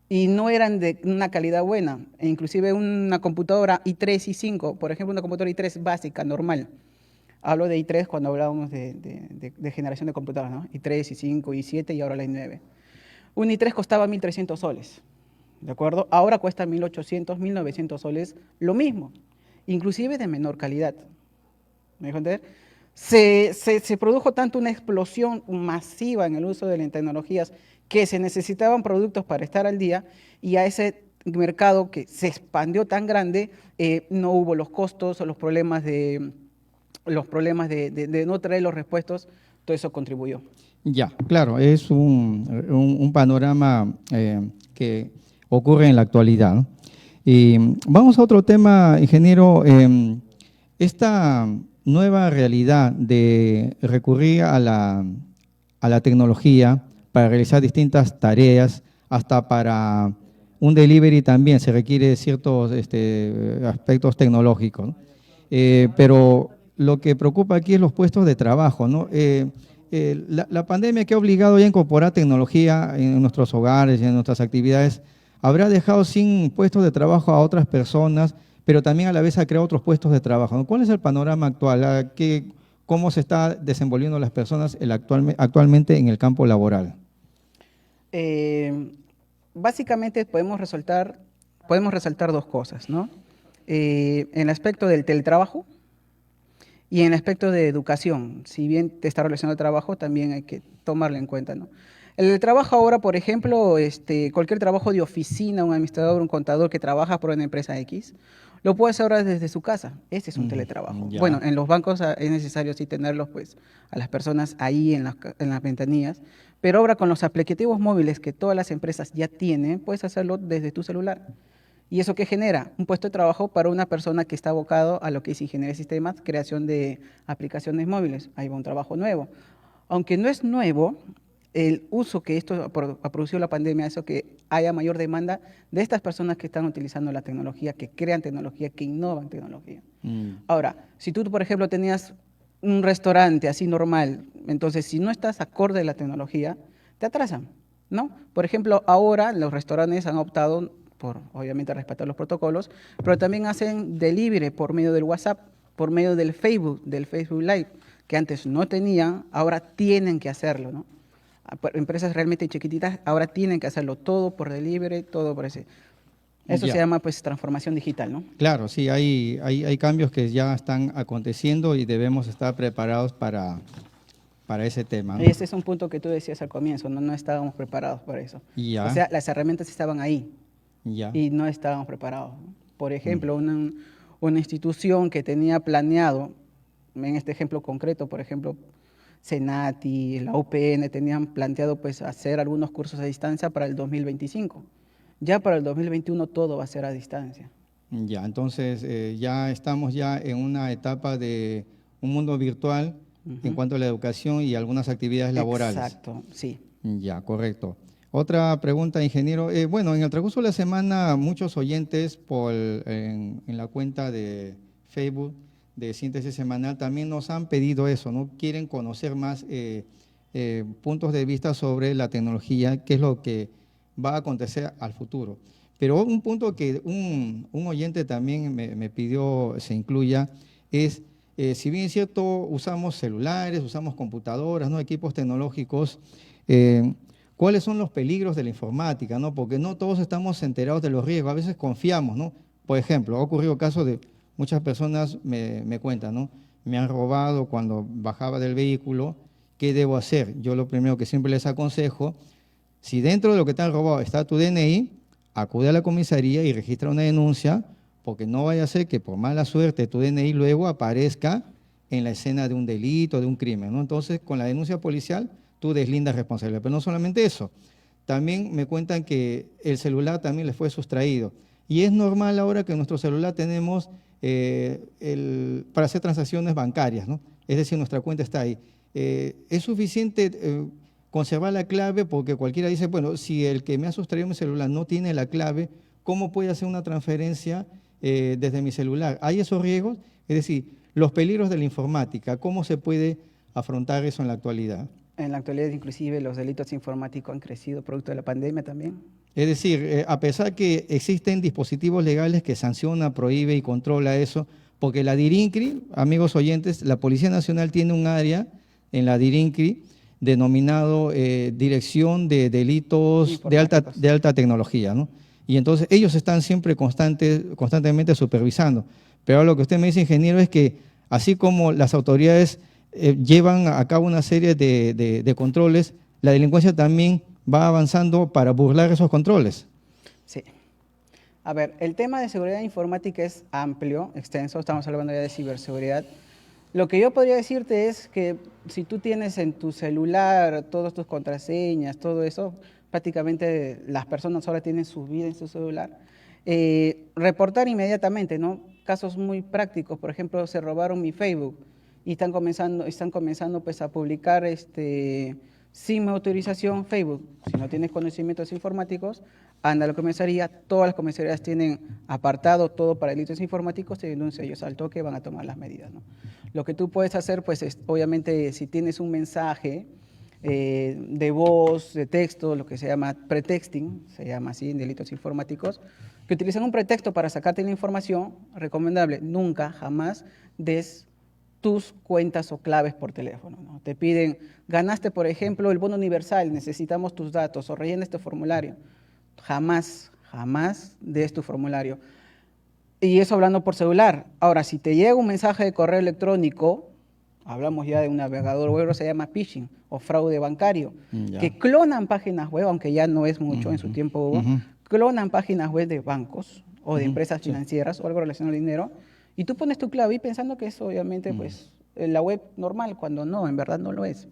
y no eran de una calidad buena. E inclusive una computadora i3, i5, por ejemplo, una computadora i3 básica, normal. Hablo de i3 cuando hablábamos de generación de computadoras, ¿no? i3, i5, i7 y ahora la i9. Un i3 costaba 1.300 soles, ¿de acuerdo? Ahora cuesta 1.800, 1.900 soles, lo mismo, inclusive de menor calidad. ¿Me dejo entender? Se produjo tanto una explosión masiva en el uso de las tecnologías que se necesitaban productos para estar al día y a ese mercado que se expandió tan grande no hubo los costos o los problemas de no traer los repuestos, todo eso contribuyó. Ya, claro, es un panorama que ocurre en la actualidad, ¿no? Y vamos a otro tema, ingeniero. Esta nueva realidad de recurrir a la tecnología para realizar distintas tareas, hasta para un delivery también se requiere ciertos aspectos tecnológicos, ¿no? Pero lo que preocupa aquí es los puestos de trabajo, ¿no? La pandemia que ha obligado ya a incorporar tecnología en nuestros hogares y en nuestras actividades habrá dejado sin puestos de trabajo a otras personas, pero también a la vez ha creado otros puestos de trabajo, ¿no? ¿Cuál es el panorama actual? ¿Cómo se está desenvolviendo las personas actualmente en el campo laboral? Básicamente podemos resaltar dos cosas, ¿no? En el aspecto del teletrabajo y en el aspecto de educación. Si bien te está relacionado al trabajo, también hay que tomarlo en cuenta, ¿no? El trabajo ahora, por ejemplo, cualquier trabajo de oficina, un administrador, un contador que trabaja por una empresa X, lo puede hacer ahora desde su casa. Este es un teletrabajo. Ya. Bueno, en los bancos es necesario sí tenerlos, pues, a las personas ahí en las ventanillas, pero ahora con los aplicativos móviles que todas las empresas ya tienen, puedes hacerlo desde tu celular. ¿Y eso qué genera? Un puesto de trabajo para una persona que está abocado a lo que es ingeniería de sistemas, creación de aplicaciones móviles. Ahí va un trabajo nuevo. Aunque no es nuevo, el uso que esto ha producido la pandemia, eso que haya mayor demanda de estas personas que están utilizando la tecnología, que crean tecnología, que innovan tecnología. Ahora, si tú, por ejemplo, tenías un restaurante así normal, entonces si no estás acorde a la tecnología, te atrasan, ¿no? Por ejemplo, ahora los restaurantes han optado por, obviamente, respetar los protocolos, pero también hacen delivery por medio del WhatsApp, por medio del Facebook Live, que antes no tenían, ahora tienen que hacerlo, ¿no? Empresas realmente chiquititas ahora tienen que hacerlo todo por delivery, todo por ese. Eso Ya. se llama pues transformación digital, ¿no? Claro, sí, hay cambios que ya están aconteciendo y debemos estar preparados para ese tema, ¿no? Ese es un punto que tú decías al comienzo, no estábamos preparados para eso. Ya. O sea, las herramientas estaban ahí Ya. y no estábamos preparados, ¿no? Por ejemplo, una institución que tenía planeado, en este ejemplo concreto, por ejemplo, Senati, la UPN, tenían planteado pues hacer algunos cursos a distancia para el 2025. Ya para el 2021 todo va a ser a distancia. Ya, entonces ya estamos ya en una etapa de un mundo virtual en cuanto a la educación y algunas actividades laborales. Exacto, sí. Ya, correcto. Otra pregunta, ingeniero. Bueno, en el transcurso de la semana, muchos oyentes en la cuenta de Facebook de Síntesis Semanal también nos han pedido eso, ¿no? Quieren conocer más puntos de vista sobre la tecnología, qué es lo que va a acontecer al futuro. Pero un punto que un oyente también me pidió se incluya es, si bien es cierto, usamos celulares, usamos computadoras, ¿no? Equipos tecnológicos, ¿cuáles son los peligros de la informática, ¿no? Porque no todos estamos enterados de los riesgos, a veces confiamos, ¿no? Por ejemplo, ha ocurrido casos de muchas personas me cuentan, ¿no? Me han robado cuando bajaba del vehículo, ¿qué debo hacer? Yo lo primero que siempre les aconsejo, si dentro de lo que te han robado está tu DNI, acude a la comisaría y registra una denuncia, porque no vaya a ser que por mala suerte tu DNI luego aparezca en la escena de un delito, de un crimen, ¿no? Entonces, con la denuncia policial, tú deslindas responsabilidad. Pero no solamente eso, también me cuentan que el celular también les fue sustraído. Y es normal ahora que en nuestro celular tenemos para hacer transacciones bancarias, ¿no? Es decir, nuestra cuenta está ahí. Es suficiente conservar la clave porque cualquiera dice, bueno, si el que me ha sustraído mi celular no tiene la clave, ¿cómo puede hacer una transferencia desde mi celular? ¿Hay esos riesgos? Es decir, los peligros de la informática, ¿cómo se puede afrontar eso en la actualidad? En la actualidad, inclusive, los delitos informáticos han crecido producto de la pandemia también. Es decir, a pesar que existen dispositivos legales que sanciona, prohíbe y controla eso, porque la DIRINCRI, amigos oyentes, la Policía Nacional tiene un área en la DIRINCRI denominado Dirección de Delitos de alta tecnología, ¿no? Y entonces ellos están siempre constantemente supervisando. Pero lo que usted me dice, ingeniero, es que así como las autoridades llevan a cabo una serie de controles, la delincuencia también va avanzando para burlar esos controles. Sí. A ver, el tema de seguridad informática es amplio, extenso, estamos hablando ya de ciberseguridad. Lo que yo podría decirte es que si tú tienes en tu celular todas tus contraseñas, todo eso, prácticamente las personas ahora tienen su vida en su celular, reportar inmediatamente, ¿no? Casos muy prácticos, por ejemplo, se robaron mi Facebook y están comenzando pues a publicar sin mi autorización Facebook. Si no tienes conocimientos informáticos, anda a la comisaría, todas las comisarías tienen apartado todo para delitos informáticos, te denuncia ellos al toque, van a tomar las medidas, ¿no? Lo que tú puedes hacer, pues, es, obviamente, si tienes un mensaje de voz, de texto, lo que se llama pretexting, se llama así en delitos informáticos, que utilizan un pretexto para sacarte la información, recomendable, nunca, jamás des tus cuentas o claves por teléfono, ¿no? Te piden, ganaste, por ejemplo, el bono universal, necesitamos tus datos, o rellena este formulario. Jamás des tu formulario. Y eso hablando por celular. Ahora, si te llega un mensaje de correo electrónico, hablamos ya de un navegador web, se llama phishing o fraude bancario, que clonan páginas web, aunque ya no es mucho, en su tiempo hubo, clonan páginas web de bancos o de empresas financieras o algo relacionado al dinero, y tú pones tu clave y pensando que es obviamente pues la web normal, cuando no, en verdad no lo es.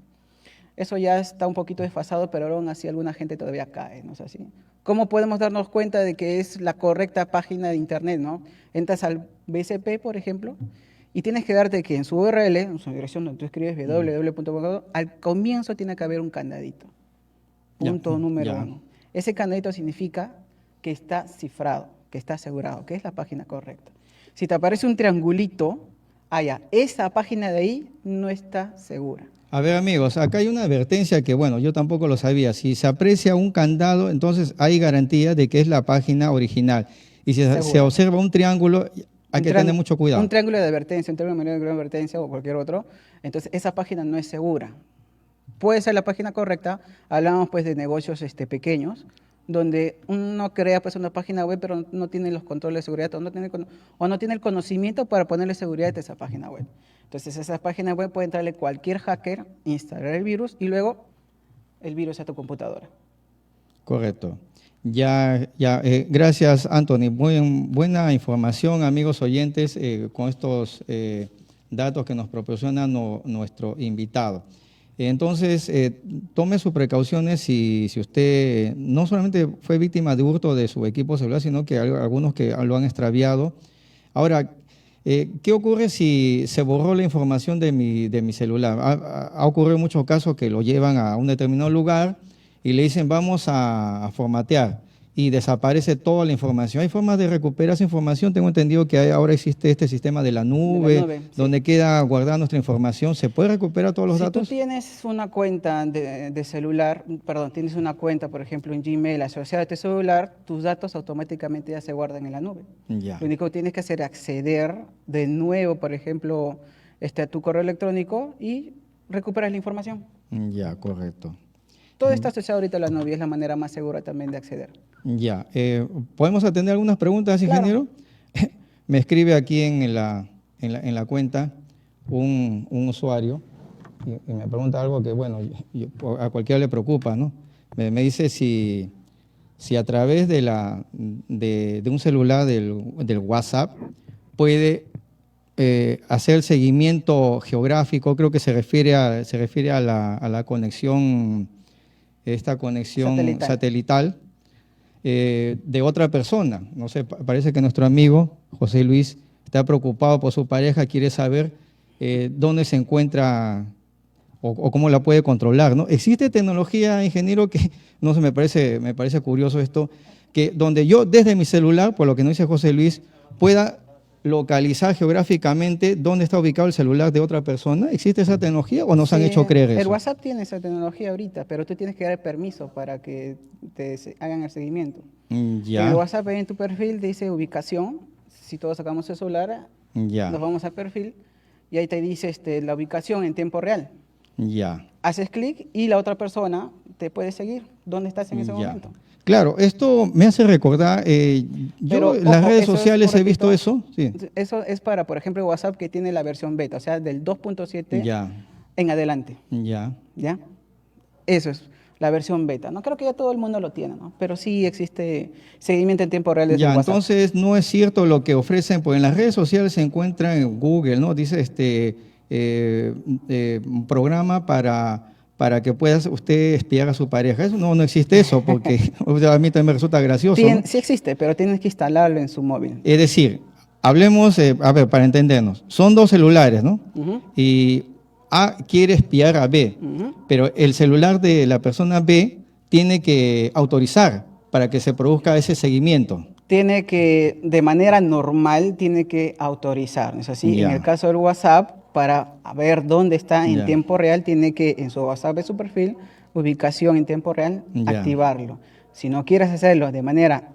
Eso ya está un poquito desfasado, pero aún así alguna gente todavía cae, ¿no es así? ¿Cómo podemos darnos cuenta de que es la correcta página de internet, ¿no? Entras al BCP, por ejemplo, y tienes que darte que en su URL, en su dirección donde tú escribes www.com, al comienzo tiene que haber un candadito. Punto número 1. Ese candadito significa que está cifrado, que está asegurado, que es la página correcta. Si te aparece un triangulito, esa página de ahí no está segura. A ver, amigos, acá hay una advertencia que, bueno, yo tampoco lo sabía. Si se aprecia un candado, entonces hay garantía de que es la página original. Y si se observa un triángulo, hay que tener mucho cuidado. Un triángulo de advertencia, un triángulo de advertencia o cualquier otro, entonces esa página no es segura. Puede ser la página correcta, hablamos pues de negocios pequeños, donde uno crea pues una página web, pero no tiene los controles de seguridad o no tiene el conocimiento para ponerle seguridad a esa página web. Entonces, esa página web puede entrarle cualquier hacker, instalar el virus y luego el virus a tu computadora. Correcto. Gracias, Anthony. Muy buena información, amigos oyentes, con estos datos que nos proporciona nuestro invitado. Entonces, tome sus precauciones si usted no solamente fue víctima de hurto de su equipo celular, sino que hay algunos que lo han extraviado. Ahora, ¿qué ocurre si se borró la información de mi celular? Ha ocurrido en muchos casos que lo llevan a un determinado lugar y le dicen vamos a formatear y desaparece toda la información. ¿Hay formas de recuperar esa información? Tengo entendido que ahora existe este sistema de la nube, donde queda guardada nuestra información. ¿Se puede recuperar todos los datos? Si tú tienes una cuenta de celular, tienes una cuenta, por ejemplo, en Gmail asociada a tu celular, tus datos automáticamente ya se guardan en la nube. Ya. Lo único que tienes que hacer es acceder de nuevo, por ejemplo, a tu correo electrónico y recuperas la información. Ya, correcto. Todo está asociado ahorita a la nube, es la manera más segura también de acceder. Ya. ¿Podemos atender algunas preguntas, ingeniero? Claro. Me escribe aquí en la cuenta un usuario y me pregunta algo que, bueno, a cualquiera le preocupa, ¿no? Me dice si a través de un celular del WhatsApp puede hacer el seguimiento geográfico. Creo que se refiere a la conexión, esta conexión satelital de otra persona. No sé, parece que nuestro amigo José Luis está preocupado por su pareja, quiere saber dónde se encuentra o cómo la puede controlar, ¿no? Existe tecnología, ingeniero, que no sé, me parece curioso esto, que donde yo desde mi celular, por lo que nos dice José Luis, pueda localizar geográficamente dónde está ubicado el celular de otra persona. ¿Existe esa tecnología o nos han hecho creer eso? El WhatsApp tiene esa tecnología ahorita, pero tú tienes que dar permiso para que te hagan el seguimiento. Ya. El WhatsApp en tu perfil dice ubicación. Si todos sacamos el celular, nos vamos al perfil y ahí te dice la ubicación en tiempo real. Ya. Haces clic y la otra persona te puede seguir dónde estás en ese momento. Claro, esto me hace recordar, yo en las redes sociales he visto eso. Sí. Eso es para, por ejemplo, WhatsApp, que tiene la versión beta, o sea, del 2.7 en adelante. ¿Ya? Eso es la versión beta. No creo que ya todo el mundo lo tiene, ¿no? Pero sí existe seguimiento en tiempo real desde WhatsApp. Entonces no es cierto lo que ofrecen, pues en las redes sociales se encuentra en Google, ¿no? Dice un programa para para que puedas usted espiar a su pareja. Eso no existe eso, porque o sea, a mí también me resulta gracioso, ¿no? Sí existe, pero tienes que instalarlo en su móvil. Es decir, hablemos, a ver, para entendernos, son dos celulares, ¿no? Ujú. Y A quiere espiar a B, pero el celular de la persona B tiene que autorizar para que se produzca ese seguimiento. Tiene que, de manera normal, tiene que autorizar, ¿no es así? Ya. En el caso del WhatsApp, para ver dónde está en Ya. tiempo real, tiene que, en su WhatsApp de su perfil, ubicación en tiempo real, Ya. activarlo. Si no quieres hacerlo de manera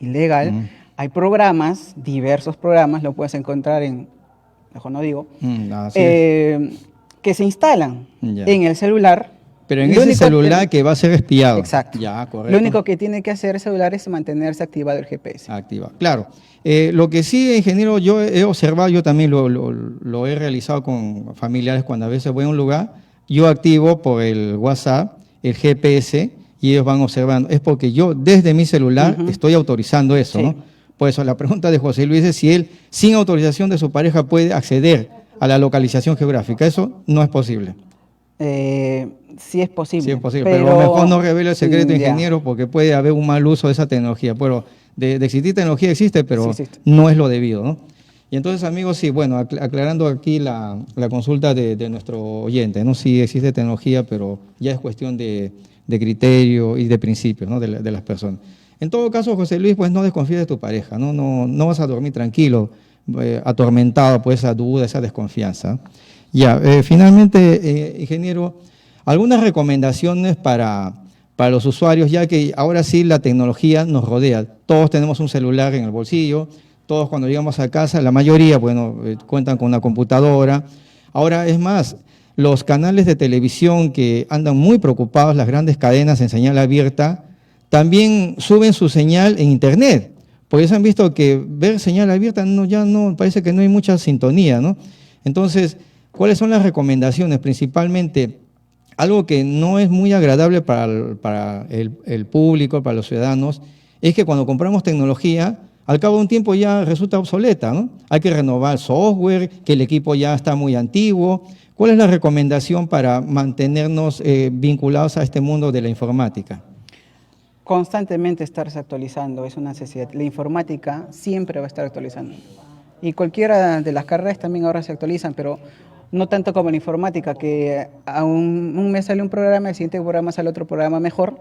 ilegal, hay programas, diversos programas, lo puedes encontrar en, mejor no digo, Así es. que se instalan Ya. en el celular. Pero en Lo ese único- celular que va a ser espiado. Exacto. Ya, correcto. Lo único que tiene que hacer el celular es mantenerse activado el GPS. Activa. Claro. Lo que sí, ingeniero, yo he observado, yo también lo he realizado con familiares cuando a veces voy a un lugar, yo activo por el WhatsApp el GPS y ellos van observando. Es porque yo desde mi celular estoy autorizando eso, Sí. ¿no? Por eso la pregunta de José Luis es si él, sin autorización de su pareja, puede acceder a la localización geográfica. Eso no es posible. Sí es posible. Sí es posible, pero mejor no revele el secreto, ya. ingeniero, porque puede haber un mal uso de esa tecnología. Pero de existir tecnología existe, pero Sí existe. no es lo debido, ¿no? Y entonces, amigos, sí, bueno, aclarando aquí la consulta de nuestro oyente, ¿no? Sí existe tecnología, pero ya es cuestión de criterio y de principios, ¿no? de las personas. En todo caso, José Luis, pues no desconfíes de tu pareja, ¿no? No vas a dormir tranquilo, atormentado por esa duda, esa desconfianza. Ya, finalmente, ingeniero, algunas recomendaciones para los usuarios, ya que ahora sí la tecnología nos rodea. Todos tenemos un celular en el bolsillo, todos cuando llegamos a casa, la mayoría, bueno, cuentan con una computadora. Ahora, es más, los canales de televisión que andan muy preocupados, las grandes cadenas en señal abierta, también suben su señal en Internet. Porque se han visto que ver señal abierta ya no, parece que no hay mucha sintonía, ¿no? Entonces, ¿cuáles son las recomendaciones? Principalmente, algo que no es muy agradable para el público, para los ciudadanos, es que cuando compramos tecnología, al cabo de un tiempo ya resulta obsoleta, ¿no? Hay que renovar el software, que el equipo ya está muy antiguo. ¿Cuál es la recomendación para mantenernos vinculados a este mundo de la informática? Constantemente estarse actualizando es una necesidad. La informática siempre va a estar actualizando. Y cualquiera de las carreras también ahora se actualizan, pero no tanto como la informática, que a un mes sale un programa, el siguiente programa sale otro programa mejor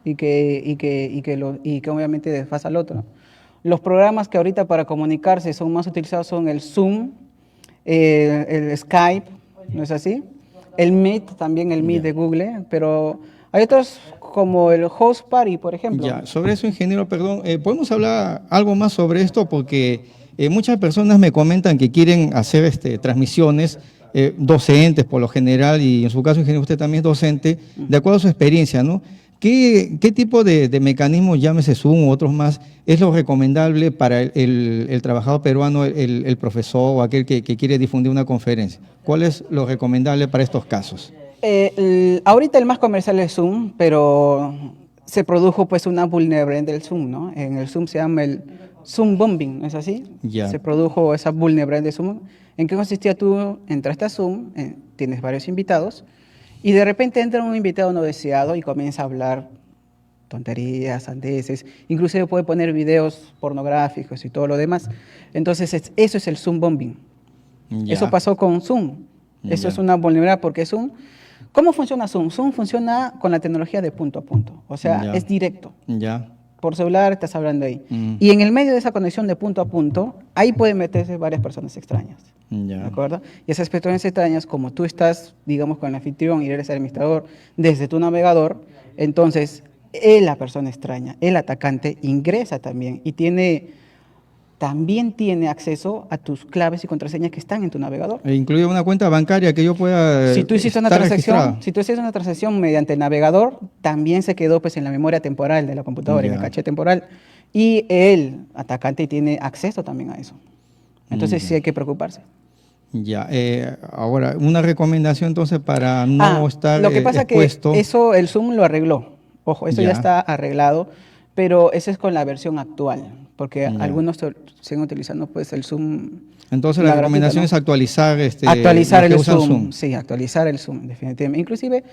y que obviamente desfasa al otro. Los programas que ahorita para comunicarse son más utilizados son el Zoom, el Skype, ¿no es así? El Meet, también el Meet de Google, pero hay otros como el Host Party, por ejemplo. Ya, sobre eso, ingeniero, perdón, ¿podemos hablar algo más sobre esto? Porque muchas personas me comentan que quieren hacer transmisiones, docentes por lo general, y en su caso, ingeniero, usted también es docente, de acuerdo a su experiencia, ¿no? ¿Qué tipo de mecanismos, llámese Zoom u otros más, es lo recomendable para el trabajador peruano, el profesor o aquel que quiere difundir una conferencia? ¿Cuál es lo recomendable para estos casos? Ahorita el más comercial es Zoom, pero se produjo pues una vulnerabilidad del Zoom, ¿no? En el Zoom se llama el Zoom bombing, ¿no es así? Ya. Se produjo esa vulnerabilidad de Zoom. ¿En qué consistía? Tú entraste a Zoom, tienes varios invitados, y de repente entra un invitado no deseado y comienza a hablar tonterías, sandeces, inclusive puede poner videos pornográficos y todo lo demás. Entonces eso es el Zoom bombing. Ya. Eso pasó con Zoom. Eso Ya. es una vulnerabilidad porque Zoom... ¿Cómo funciona Zoom? Zoom funciona con la tecnología de punto a punto. O sea, Ya. es directo. Ya. Por celular estás hablando ahí. Mm. Y en el medio de esa conexión de punto a punto, ahí pueden meterse varias personas extrañas. Ya. ¿De acuerdo? Y esas personas extrañas, como tú estás, digamos, con el anfitrión y eres el administrador desde tu navegador, entonces la persona extraña, el atacante, ingresa también y también tiene acceso a tus claves y contraseñas que están en tu navegador. E incluye una cuenta bancaria que yo pueda Si tú hiciste una estar transacción, registrado. si tú hiciste una transacción mediante el navegador, también se quedó pues en la memoria temporal de la computadora, en el Ya. caché temporal, y el atacante tiene acceso también a eso. Entonces sí hay que preocuparse. Ya, ahora, una recomendación entonces para no estar lo que pasa expuesto. que eso el Zoom lo arregló. Ojo, eso ya Ya. está arreglado. pero esa es con la versión actual, porque Ya. algunos siguen utilizando pues el Zoom. Entonces la recomendación es actualizar actualizar los que el usan Zoom. Sí, actualizar el Zoom, definitivamente. Inclusive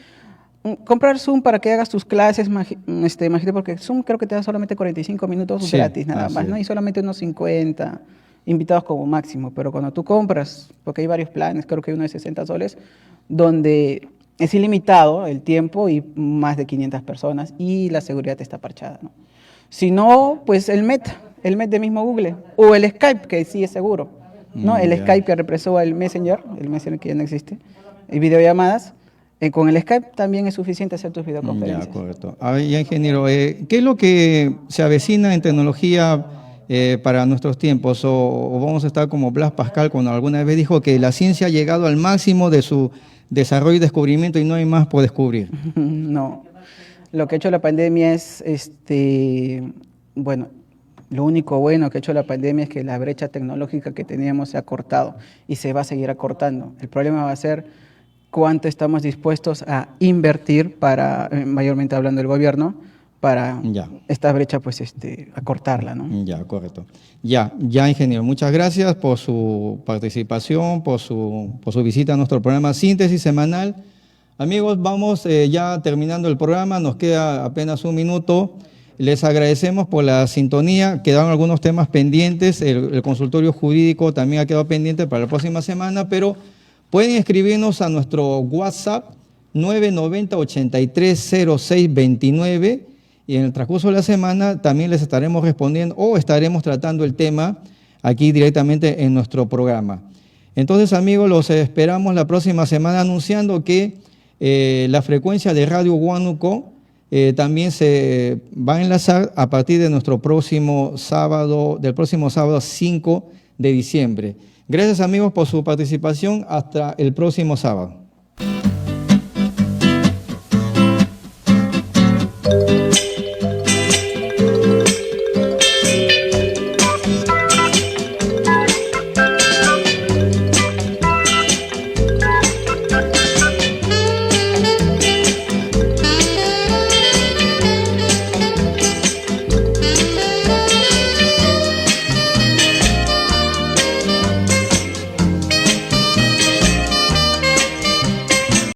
comprar Zoom para que hagas tus clases, imagínate, porque Zoom creo que te da solamente 45 minutos Sí, gratis, nada así más, ¿no? es. Y solamente unos 50 invitados como máximo, pero cuando tú compras, porque hay varios planes, creo que hay uno de 60 soles, donde es ilimitado el tiempo y más de 500 personas y la seguridad está parchada, ¿no? Si no, pues el Meet de mismo Google, o el Skype, que sí es seguro, ¿no? El Ya. Skype que reemplazó al Messenger, el Messenger que ya no existe, y videollamadas. Con el Skype también es suficiente hacer tus videoconferencias. Ya, correcto. A ver, ya, ingeniero, ¿qué es lo que se avecina en tecnología para nuestros tiempos? ¿O vamos a estar como Blas Pascal cuando alguna vez dijo que la ciencia ha llegado al máximo de su desarrollo y descubrimiento y no hay más por descubrir? No, lo que ha hecho la pandemia es, bueno, lo único bueno que ha hecho la pandemia es que la brecha tecnológica que teníamos se ha cortado y se va a seguir acortando. El problema va a ser cuánto estamos dispuestos a invertir para, mayormente hablando del gobierno, para Ya. esta brecha, pues, acortarla, ¿no? Ya, correcto. Ya, ingeniero, muchas gracias por su participación, por su visita a nuestro programa Síntesis Semanal. Amigos, vamos ya terminando el programa, nos queda apenas un minuto. Les agradecemos por la sintonía, quedaron algunos temas pendientes, el consultorio jurídico también ha quedado pendiente para la próxima semana, pero pueden escribirnos a nuestro WhatsApp 990-830629 y en el transcurso de la semana también les estaremos respondiendo o estaremos tratando el tema aquí directamente en nuestro programa. Entonces, amigos, los esperamos la próxima semana anunciando que la frecuencia de Radio Huánuco también se va a enlazar a partir de nuestro próximo sábado, del próximo sábado 5 de diciembre. Gracias, amigos, por su participación. Hasta el próximo sábado.